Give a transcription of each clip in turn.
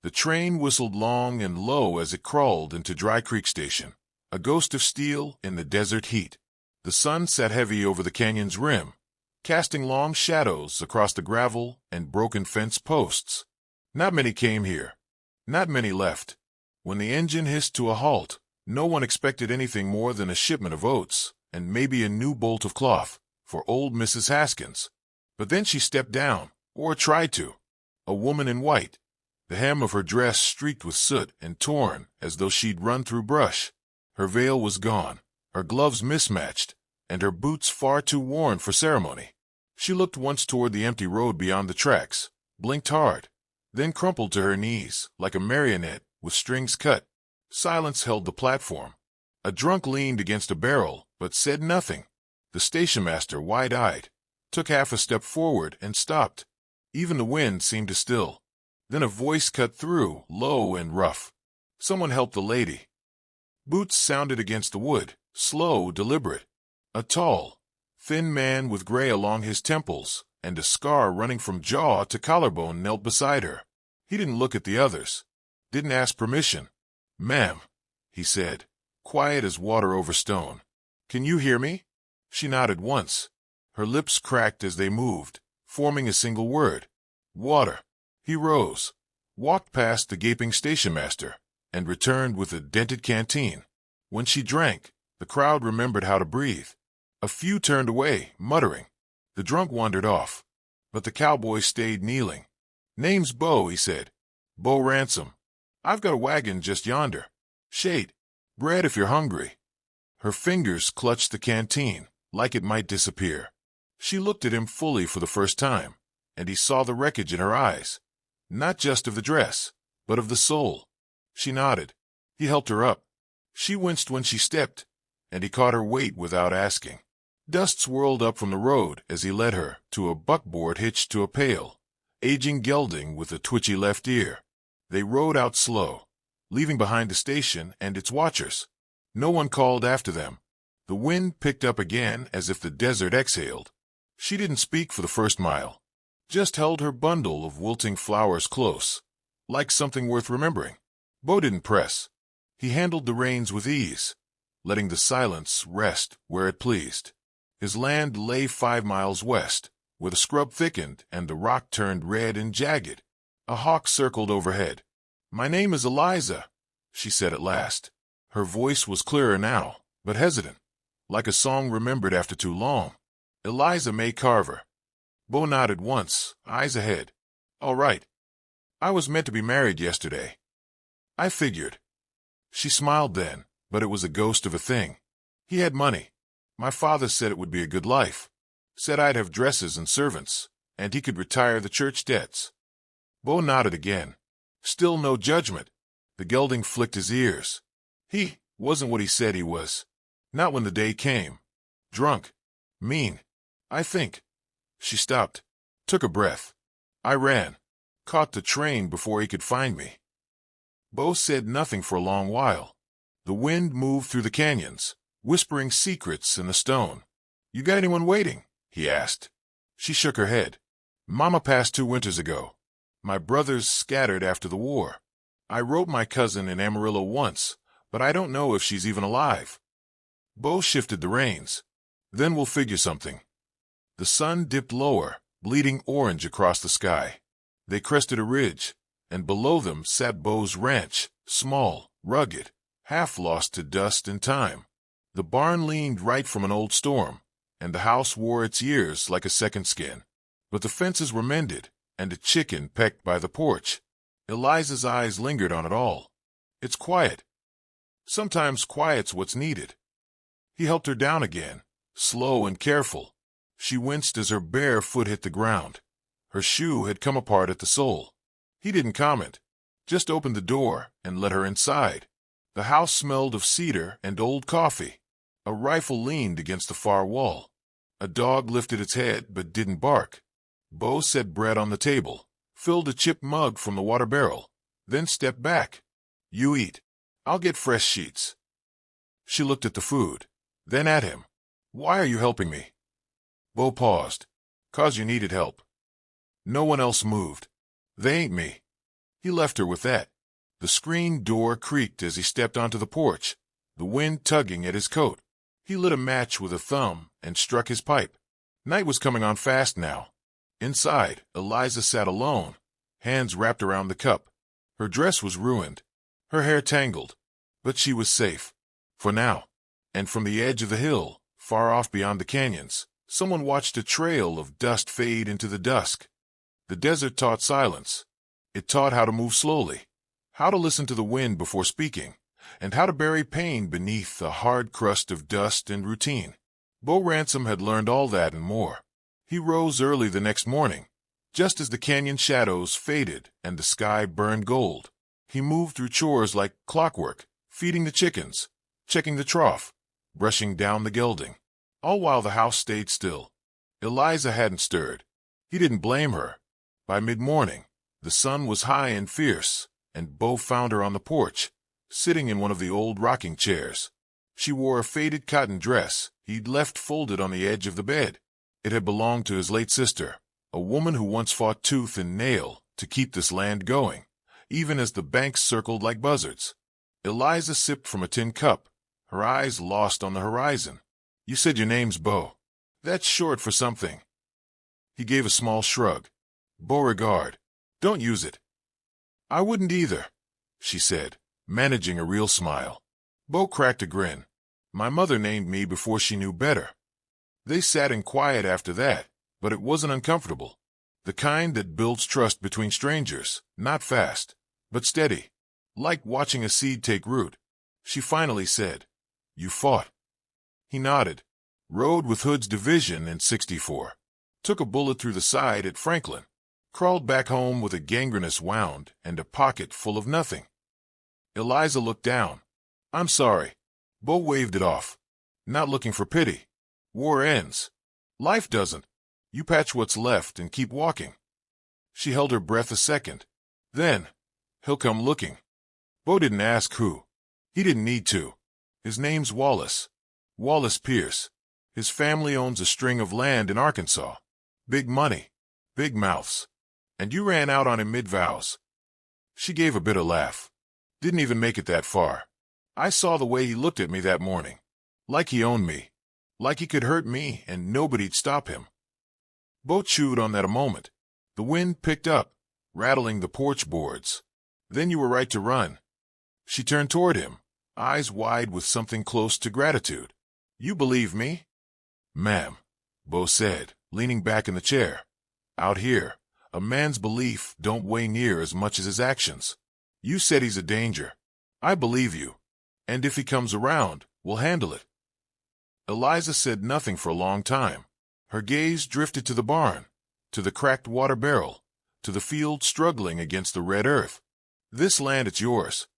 The train whistled long and low as it crawled into Dry Creek Station, a ghost of steel in the desert heat. The sun sat heavy over the canyon's rim, casting long shadows across the gravel and broken fence posts. Not many came here. Not many left. When the engine hissed to a halt, no one expected anything more than a shipment of oats and maybe a new bolt of cloth for old Mrs. Haskins. But then she stepped down, or tried to. A woman in white, the hem of her dress streaked with soot and torn as though she'd run through brush. Her veil was gone, her gloves mismatched, and her boots far too worn for ceremony. She looked once toward the empty road beyond the tracks, blinked hard, then crumpled to her knees like a marionette with strings cut. Silence held the platform. A drunk leaned against a barrel, but said nothing. The stationmaster, wide-eyed, took half a step forward and stopped. Even the wind seemed to still. Then a voice cut through, low and rough. Someone helped the lady. Boots sounded against the wood, slow, deliberate. A tall, thin man with gray along his temples and a scar running from jaw to collarbone knelt beside her. He didn't look at the others. Didn't ask permission. "Ma'am," he said, quiet as water over stone. "Can you hear me?" She nodded once. Her lips cracked as they moved, forming a single word. "Water." He rose, walked past the gaping stationmaster, and returned with a dented canteen. When she drank, the crowd remembered how to breathe. A few turned away, muttering. The drunk wandered off, but the cowboy stayed kneeling. "Name's Bo," he said. "Bo Ransom. I've got a wagon just yonder. Shade. Bread if you're hungry." Her fingers clutched the canteen, like it might disappear. She looked at him fully for the first time, and he saw the wreckage in her eyes. Not just of the dress, but of the soul. She nodded. He helped her up. She winced when she stepped, and he caught her weight without asking. Dust swirled up from the road as he led her to a buckboard hitched to a pail, aging gelding with a twitchy left ear. They rode out slow, leaving behind the station and its watchers. No one called after them. The wind picked up again as if the desert exhaled. She didn't speak for the first mile, just held her bundle of wilting flowers close, like something worth remembering. Bo didn't press. He handled the reins with ease, letting the silence rest where it pleased. His land lay 5 miles west, where the scrub thickened and the rock turned red and jagged. A hawk circled overhead. "My name is Eliza," she said at last. Her voice was clearer now, but hesitant, like a song remembered after too long. "Eliza May Carver." Bo nodded once, eyes ahead. "All right. I was meant to be married yesterday." "I figured." She smiled then, but it was a ghost of a thing. "He had money. My father said it would be a good life. Said I'd have dresses and servants, and he could retire the church debts." Bo nodded again. Still no judgment. The gelding flicked his ears. He wasn't what he said he was. Not when the day came. Drunk. Mean. I think. She stopped. Took a breath. I ran. Caught the train before he could find me. Bo said nothing for a long while. The wind moved through the canyons, whispering secrets in the stone. "You got anyone waiting?" he asked. She shook her head. "Mama passed 2 winters ago. My brothers scattered after the war. I wrote my cousin in Amarillo once, but I don't know if she's even alive." Bo shifted the reins. "Then we'll figure something." The sun dipped lower, bleeding orange across the sky. They crested a ridge, and below them sat Bo's ranch, small, rugged, half lost to dust and time. The barn leaned right from an old storm, and the house wore its years like a second skin. But the fences were mended, and a chicken pecked by the porch. Eliza's eyes lingered on it all. "It's quiet. Sometimes quiet's what's needed." He helped her down again, slow and careful. She winced as her bare foot hit the ground. Her shoe had come apart at the sole. He didn't comment, just opened the door and let her inside. The house smelled of cedar and old coffee. A rifle leaned against the far wall. A dog lifted its head but didn't bark. Bo set bread on the table, filled a chipped mug from the water barrel, then stepped back. "You eat. I'll get fresh sheets." She looked at the food, then at him. "Why are you helping me?" Bo paused. "'Cause you needed help." No one else moved. "They ain't me." He left her with that. The screen door creaked as he stepped onto the porch, the wind tugging at his coat. He lit a match with a thumb and struck his pipe. Night was coming on fast now. Inside, Eliza sat alone, hands wrapped around the cup. Her dress was ruined, her hair tangled, but she was safe. For now. And from the edge of the hill, far off beyond the canyons, someone watched a trail of dust fade into the dusk. The desert taught silence. It taught how to move slowly, how to listen to the wind before speaking, and how to bury pain beneath a hard crust of dust and routine. Bo Ransom had learned all that and more. He rose early the next morning, just as the canyon shadows faded and the sky burned gold. He moved through chores like clockwork, feeding the chickens, checking the trough, brushing down the gelding, all while the house stayed still. Eliza hadn't stirred. He didn't blame her. By mid-morning, the sun was high and fierce, and Bo found her on the porch, sitting in one of the old rocking chairs. She wore a faded cotton dress he'd left folded on the edge of the bed. It had belonged to his late sister, a woman who once fought tooth and nail to keep this land going, even as the banks circled like buzzards. Eliza sipped from a tin cup, her eyes lost on the horizon. "You said your name's Bo. That's short for something." He gave a small shrug. "Beauregard. Don't use it." "I wouldn't either," she said, managing a real smile. Bo cracked a grin. "My mother named me before she knew better." They sat in quiet after that, but it wasn't uncomfortable. The kind that builds trust between strangers, not fast, but steady, like watching a seed take root. She finally said, "You fought." He nodded. "Rode with Hood's division in '64. Took a bullet through the side at Franklin. Crawled back home with a gangrenous wound and a pocket full of nothing." Eliza looked down. "I'm sorry." Bo waved it off. "Not looking for pity. War ends. Life doesn't. You patch what's left and keep walking." She held her breath a second. Then, "He'll come looking." Bo didn't ask who. He didn't need to. His name's Wallace. Wallace Pierce. His family owns a string of land in Arkansas. Big money. Big mouths. And you ran out on him mid-vows. She gave a bitter laugh. "Didn't even make it that far. I saw the way he looked at me that morning. Like he owned me. Like he could hurt me and nobody'd stop him." Bo chewed on that a moment. The wind picked up, rattling the porch boards. "Then you were right to run." She turned toward him, eyes wide with something close to gratitude. "You believe me?" "Ma'am," Bo said, leaning back in the chair. "Out here, a man's belief don't weigh near as much as his actions. You said he's a danger. I believe you. And if he comes around, we'll handle it." Eliza said nothing for a long time. Her gaze drifted to the barn, to the cracked water barrel, to the field struggling against the red earth. "This land, it's yours.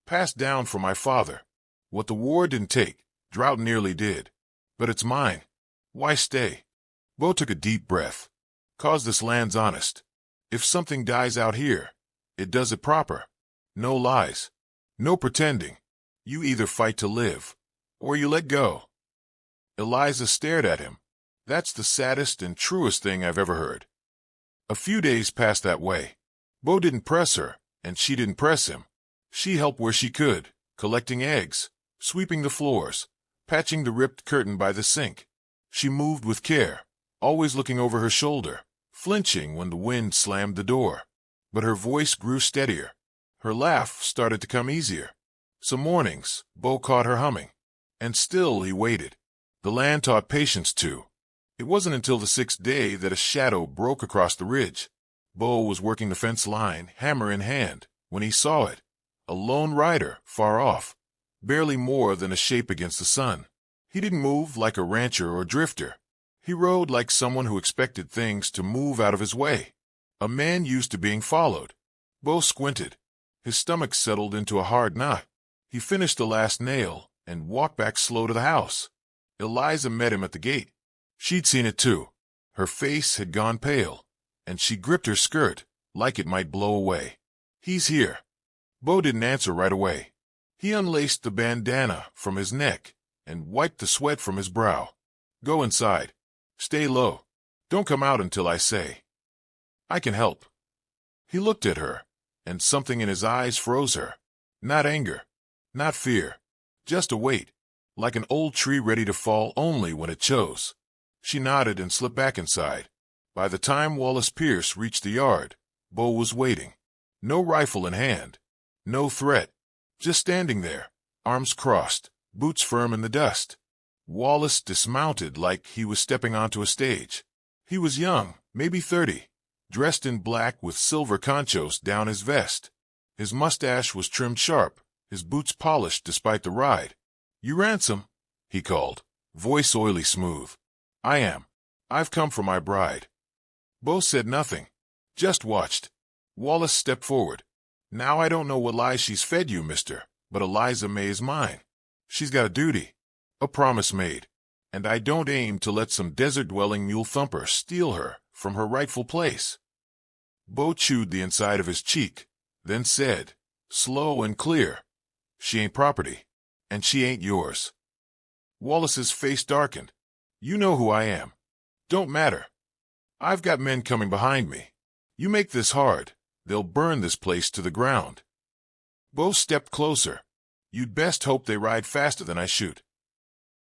Passed down from my father. What the war didn't take, drought nearly did. But it's mine. Why stay?" Bo took a deep breath. "'Cause this land's honest. If something dies out here, it does it proper. No lies. No pretending. You either fight to live, or you let go." Eliza stared at him. "That's the saddest and truest thing I've ever heard." A few days passed that way. Bo didn't press her, and she didn't press him. She helped where she could, collecting eggs, sweeping the floors, patching the ripped curtain by the sink. She moved with care, always looking over her shoulder, flinching when the wind slammed the door. But her voice grew steadier. Her laugh started to come easier. Some mornings, Bo caught her humming. And still he waited. The land taught patience too. It wasn't until the 6th day that a shadow broke across the ridge. Bo was working the fence line, hammer in hand, when he saw it. A lone rider, far off, barely more than a shape against the sun. He didn't move like a rancher or drifter. He rode like someone who expected things to move out of his way. A man used to being followed. Bo squinted. His stomach settled into a hard knot. He finished the last nail and walked back slow to the house. Eliza met him at the gate. She'd seen it too. Her face had gone pale, and she gripped her skirt like it might blow away. "He's here." Bo didn't answer right away. He unlaced the bandana from his neck and wiped the sweat from his brow. "Go inside. Stay low. Don't come out until I say." "I can help." He looked at her, and something in his eyes froze her. Not anger, not fear, just a weight, like an old tree ready to fall only when it chose. She nodded and slipped back inside. By the time Wallace Pierce reached the yard, Bo was waiting. No rifle in hand, no threat, just standing there, arms crossed, boots firm in the dust. Wallace dismounted like he was stepping onto a stage. He was young, maybe 30, dressed in black with silver conchos down his vest. His mustache was trimmed sharp, his boots polished despite the ride. "You Ransom?" he called, voice oily smooth. "I am. I've come for my bride." Bo said nothing, just watched. Wallace stepped forward. "Now I don't know what lies she's fed you, mister, but Eliza May is mine. She's got a duty, a promise made, and I don't aim to let some desert-dwelling mule thumper steal her from her rightful place." Bo chewed the inside of his cheek, then said, slow and clear, "She ain't property, and she ain't yours." Wallace's face darkened. "You know who I am. Don't matter. I've got men coming behind me. You make this hard, they'll burn this place to the ground." Bo stepped closer. "You'd best hope they ride faster than I shoot."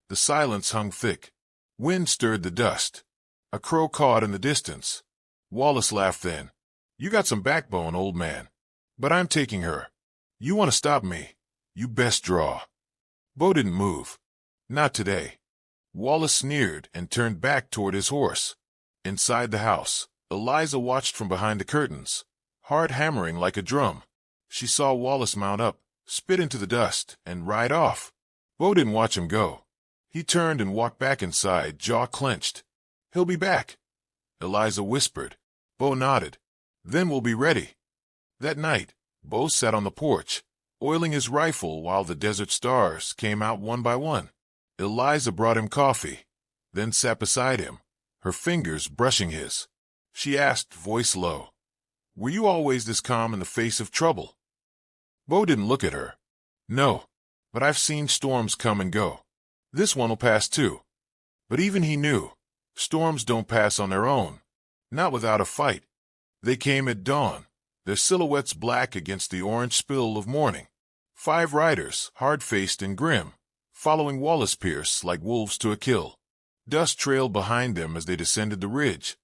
The silence hung thick. Wind stirred the dust. A crow cawed in the distance. Wallace laughed then. "You got some backbone, old man. But I'm taking her. You want to stop me? You best draw." Bo didn't move. Not today. Wallace sneered and turned back toward his horse. Inside the house, Eliza watched from behind the curtains, heart hammering like a drum. She saw Wallace mount up, spit into the dust, and ride off. Bo didn't watch him go. He turned and walked back inside, jaw clenched. "He'll be back," Eliza whispered. Bo nodded. "Then we'll be ready." That night, Bo sat on the porch, oiling his rifle while the desert stars came out one by one. Eliza brought him coffee, then sat beside him, her fingers brushing his. She asked, voice low, "Were you always this calm in the face of trouble?" Bo didn't look at her. "No, but I've seen storms come and go. This one'll pass too." But even he knew, storms don't pass on their own, not without a fight. They came at dawn, their silhouettes black against the orange spill of morning. 5 riders, hard-faced and grim, following Wallace Pierce like wolves to a kill. Dust trailed behind them as they descended the ridge,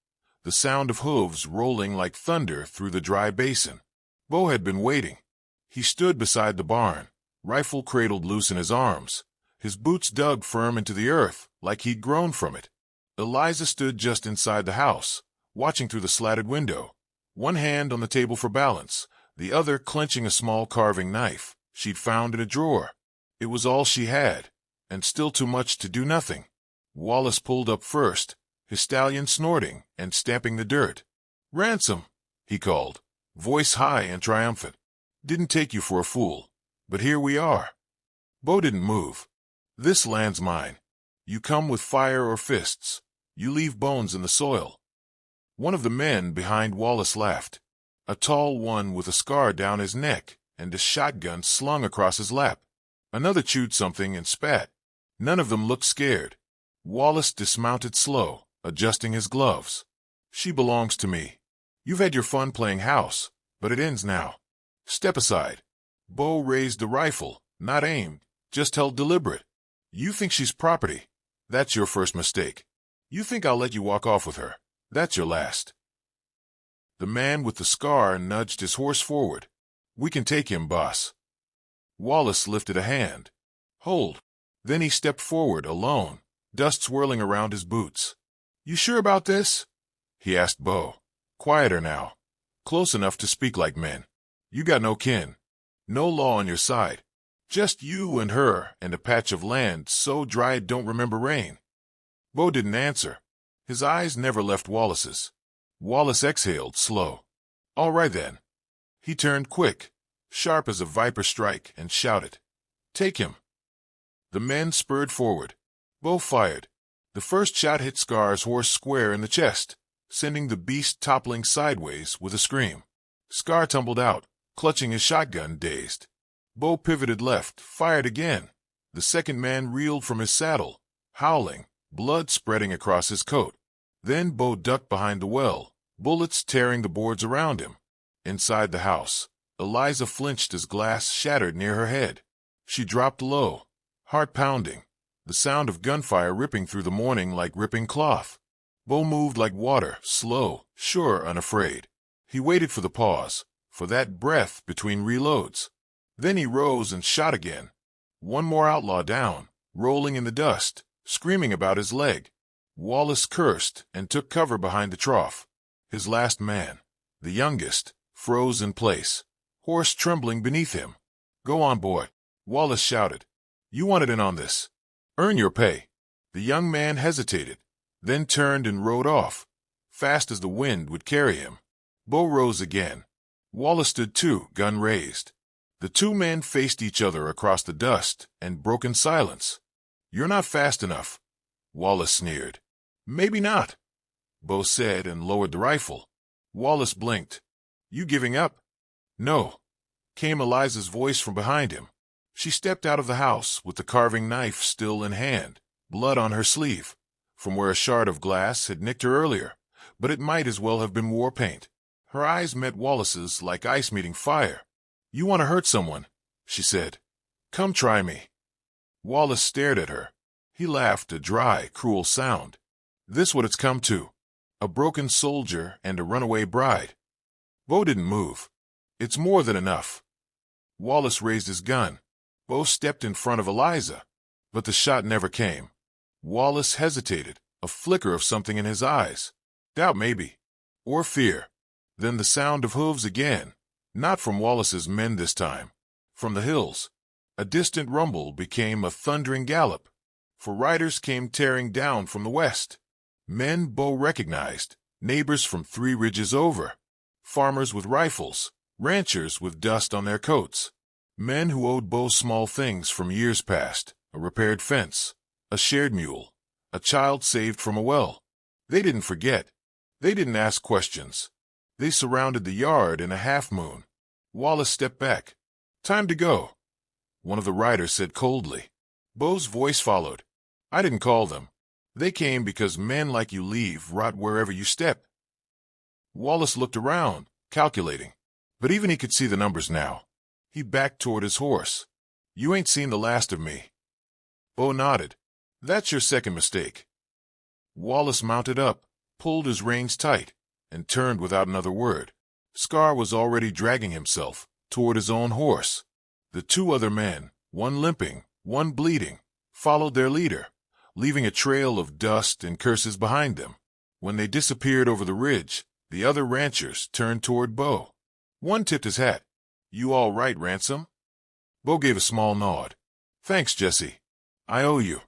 the sound of hooves rolling like thunder through the dry basin. Bo had been waiting. He stood beside the barn, rifle cradled loose in his arms, his boots dug firm into the earth like he'd grown from it. Eliza stood just inside the house, watching through the slatted window, one hand on the table for balance, the other clenching a small carving knife she'd found in a drawer. It was all she had, and still too much to do nothing. Wallace pulled up first, his stallion snorting and stamping the dirt. "Ransom," he called, voice high and triumphant. "Didn't take you for a fool, but here we are." Bo didn't move. "This land's mine. You come with fire or fists. You leave bones in the soil." One of the men behind Wallace laughed, a tall one with a scar down his neck and a shotgun slung across his lap. Another chewed something and spat. None of them looked scared. Wallace dismounted slow, adjusting his gloves. "She belongs to me. You've had your fun playing house, but it ends now. Step aside." Bo raised the rifle, not aimed, just held deliberate. "You think she's property. That's your first mistake. You think I'll let you walk off with her. That's your last." The man with the scar nudged his horse forward. "We can take him, boss." Wallace lifted a hand. "Hold." Then he stepped forward, alone, dust swirling around his boots. "You sure about this?" he asked Bo. "Quieter now. Close enough to speak like men. You got no kin. No law on your side. Just you and her and a patch of land so dry it don't remember rain." Bo didn't answer. His eyes never left Wallace's. Wallace exhaled, slow. "All right then." He turned quick, sharp as a viper strike, and shouted, "Take him." The men spurred forward. Bo fired. The first shot hit Scar's horse square in the chest, sending the beast toppling sideways with a scream. Scar tumbled out, clutching his shotgun, dazed. Bo pivoted left, fired again. The second man reeled from his saddle, howling, blood spreading across his coat. Then Bo ducked behind the well, bullets tearing the boards around him. Inside the house, Eliza flinched as glass shattered near her head. She dropped low, heart pounding, the sound of gunfire ripping through the morning like ripping cloth. Bo moved like water, slow, sure, unafraid. He waited for the pause, for that breath between reloads. Then he rose and shot again. One more outlaw down, rolling in the dust, screaming about his leg. Wallace cursed and took cover behind the trough. His last man, the youngest, froze in place, horse trembling beneath him. "Go on, boy," Wallace shouted. "You wanted in on this. Earn your pay." The young man hesitated, then turned and rode off, fast as the wind would carry him. Bo rose again. Wallace stood too, gun raised. The two men faced each other across the dust and broken silence. "You're not fast enough," Wallace sneered. "Maybe not," Bo said and lowered the rifle. Wallace blinked. "You giving up?" "No," came Eliza's voice from behind him. She stepped out of the house with the carving knife still in hand, blood on her sleeve, from where a shard of glass had nicked her earlier, but it might as well have been war paint. Her eyes met Wallace's like ice meeting fire. "You want to hurt someone," she said. "Come try me." Wallace stared at her. He laughed, a dry, cruel sound. "This what it's come to. A broken soldier and a runaway bride." Bo didn't move. "It's more than enough." Wallace raised his gun. Bo stepped in front of Eliza, but the shot never came. Wallace hesitated, a flicker of something in his eyes. Doubt maybe. Or fear. Then the sound of hooves again. Not from Wallace's men this time. From the hills. A distant rumble became a thundering gallop. For riders came tearing down from the west. Men Bo recognized, neighbors from 3 ridges over. Farmers with rifles, ranchers with dust on their coats. Men who owed Bo small things from years past, a repaired fence, a shared mule, a child saved from a well. They didn't forget. They didn't ask questions. They surrounded the yard in a half-moon. Wallace stepped back. "Time to go," one of the riders said coldly. Bo's voice followed. "I didn't call them. They came because men like you leave rot wherever you step." Wallace looked around, calculating. But even he could see the numbers now. He backed toward his horse. "You ain't seen the last of me." Bo nodded. "That's your second mistake." Wallace mounted up, pulled his reins tight, and turned without another word. Scar was already dragging himself toward his own horse. The 2 other men, one limping, one bleeding, followed their leader, leaving a trail of dust and curses behind them. When they disappeared over the ridge, the other ranchers turned toward Bo. One tipped his hat. "You all right, Ransom?" Bo gave a small nod. "Thanks, Jesse. I owe you."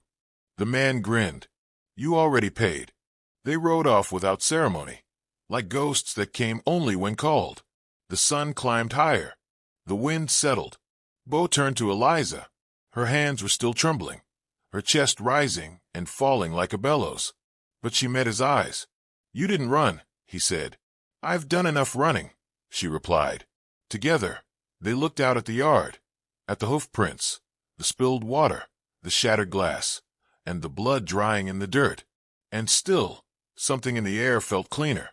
The man grinned. "You already paid." They rode off without ceremony, like ghosts that came only when called. The sun climbed higher. The wind settled. Bo turned to Eliza. Her hands were still trembling, her chest rising and falling like a bellows. But she met his eyes. "You didn't run," he said. "I've done enough running," she replied. Together, they looked out at the yard, at the hoof prints, the spilled water, the shattered glass, and the blood drying in the dirt. And still, something in the air felt cleaner.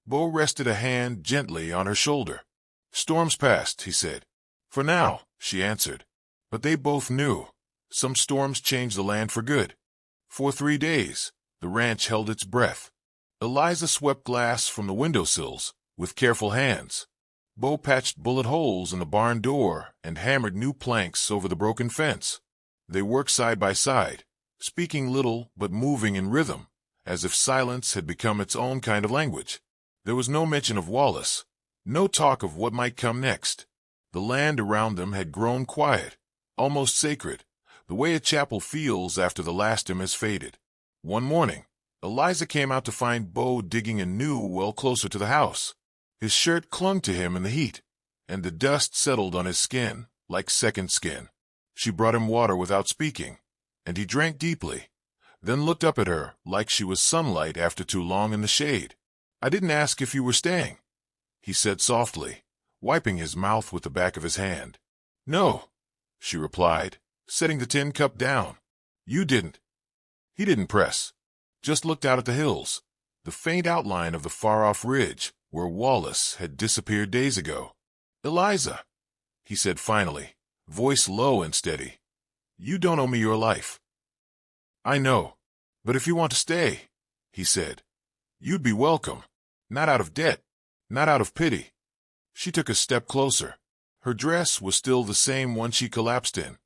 Bo rested a hand gently on her shoulder. "Storm's past," he said. "For now," she answered. But they both knew. Some storms change the land for good. For 3 days, the ranch held its breath. Eliza swept glass from the windowsills with careful hands. Bo patched bullet holes in the barn door and hammered new planks over the broken fence. They worked side by side, speaking little but moving in rhythm, as if silence had become its own kind of language. There was no mention of Wallace, no talk of what might come next. The land around them had grown quiet, almost sacred, the way a chapel feels after the last hymn has faded. One morning, Eliza came out to find Bo digging a new well closer to the house. His shirt clung to him in the heat, and the dust settled on his skin like second skin. She brought him water without speaking, and he drank deeply, then looked up at her like she was sunlight after too long in the shade. "I didn't ask if you were staying," he said softly, wiping his mouth with the back of his hand. "No," she replied, setting the tin cup down. "You didn't." He didn't press, just looked out at the hills, the faint outline of the far-off ridge where Wallace had disappeared days ago. "Eliza," he said finally, voice low and steady. "You don't owe me your life." "I know. But if you want to stay," he said, "you'd be welcome. Not out of debt. Not out of pity." She took a step closer. Her dress was still the same one she collapsed in,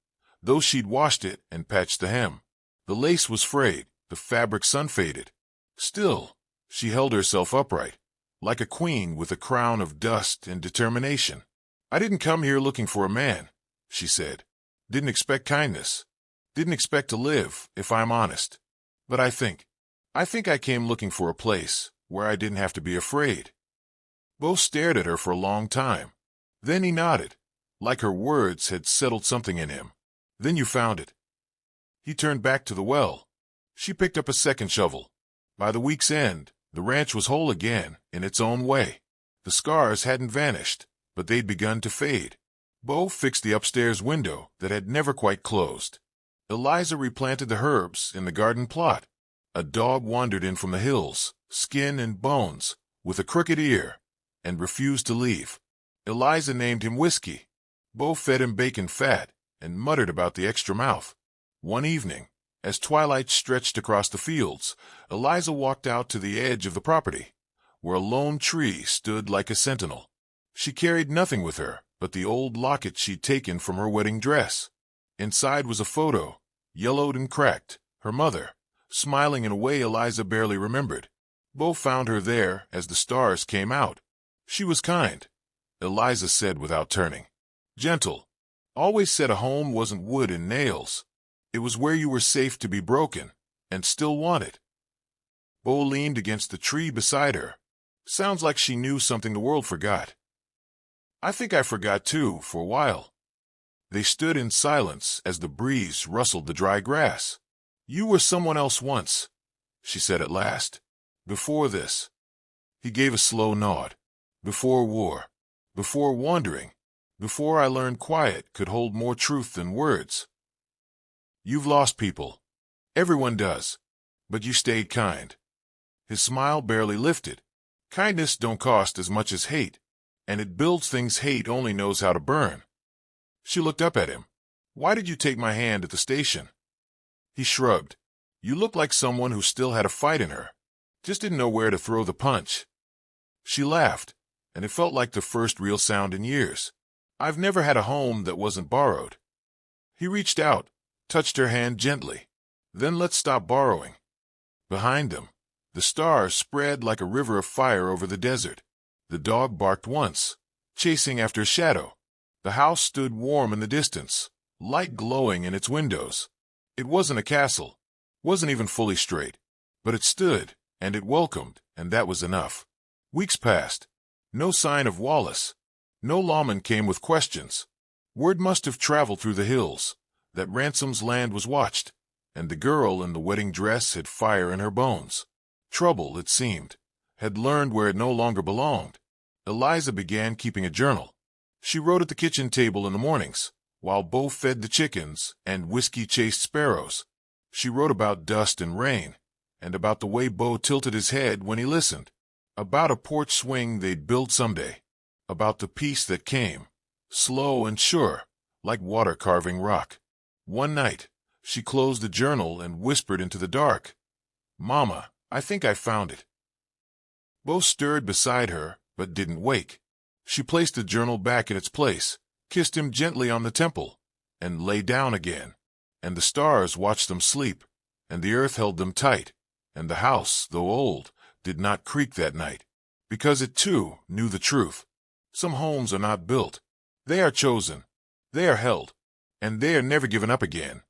though she'd washed it and patched the hem. The lace was frayed, the fabric sun-faded. Still, she held herself upright, like a queen with a crown of dust and determination. "I didn't come here looking for a man," she said. "Didn't expect kindness. Didn't expect to live, if I'm honest. But I think I came looking for a place where I didn't have to be afraid." Bo stared at her for a long time. Then he nodded, like her words had settled something in him. "Then you found it." He turned back to the well. She picked up a second shovel. By the week's end, the ranch was whole again, in its own way. The scars hadn't vanished, but they'd begun to fade. Bo fixed the upstairs window that had never quite closed. Eliza replanted the herbs in the garden plot. A dog wandered in from the hills, skin and bones, with a crooked ear, and refused to leave. Eliza named him Whiskey. Bo fed him bacon fat and muttered about the extra mouth. One evening, as twilight stretched across the fields, Eliza walked out to the edge of the property, where a lone tree stood like a sentinel. She carried nothing with her but the old locket she'd taken from her wedding dress. Inside was a photo, yellowed and cracked, her mother, smiling in a way Eliza barely remembered. Bo found her there as the stars came out. She was kind, Eliza said without turning. Gentle. Always said a home wasn't wood and nails. It was where you were safe to be broken, and still wanted. Bo leaned against the tree beside her. Sounds like she knew something the world forgot. I think I forgot too, for a while. They stood in silence as the breeze rustled the dry grass. You were someone else once, she said at last. Before this. He gave a slow nod. Before war. Before wandering. Before I learned quiet could hold more truth than words. You've lost people. Everyone does. But you stayed kind. His smile barely lifted. Kindness don't cost as much as hate, and it builds things hate only knows how to burn. She looked up at him. Why did you take my hand at the station? He shrugged. You looked like someone who still had a fight in her. Just didn't know where to throw the punch. She laughed, and it felt like the first real sound in years. I've never had a home that wasn't borrowed. He reached out, touched her hand gently. Then let's stop borrowing. Behind them, the stars spread like a river of fire over the desert. The dog barked once, chasing after a shadow. The house stood warm in the distance, light glowing in its windows. It wasn't a castle, wasn't even fully straight, but it stood, and it welcomed, and that was enough. Weeks passed. No sign of Wallace. No lawman came with questions. Word must have traveled through the hills that Ransom's land was watched, and the girl in the wedding dress had fire in her bones. Trouble, it seemed, had learned where it no longer belonged. Eliza began keeping a journal. She wrote at the kitchen table in the mornings, while Bo fed the chickens and Whiskey chased sparrows. She wrote about dust and rain, and about the way Bo tilted his head when he listened, about a porch swing they'd build someday, about the peace that came, slow and sure, like water carving rock. One night, she closed the journal and whispered into the dark, Mama, I think I found it. Bo stirred beside her, but didn't wake. She placed the journal back in its place, kissed him gently on the temple, and lay down again. And the stars watched them sleep, and the earth held them tight, and the house, though old, did not creak that night, because it too knew the truth. Some homes are not built. They are chosen. They are held, and they are never given up again.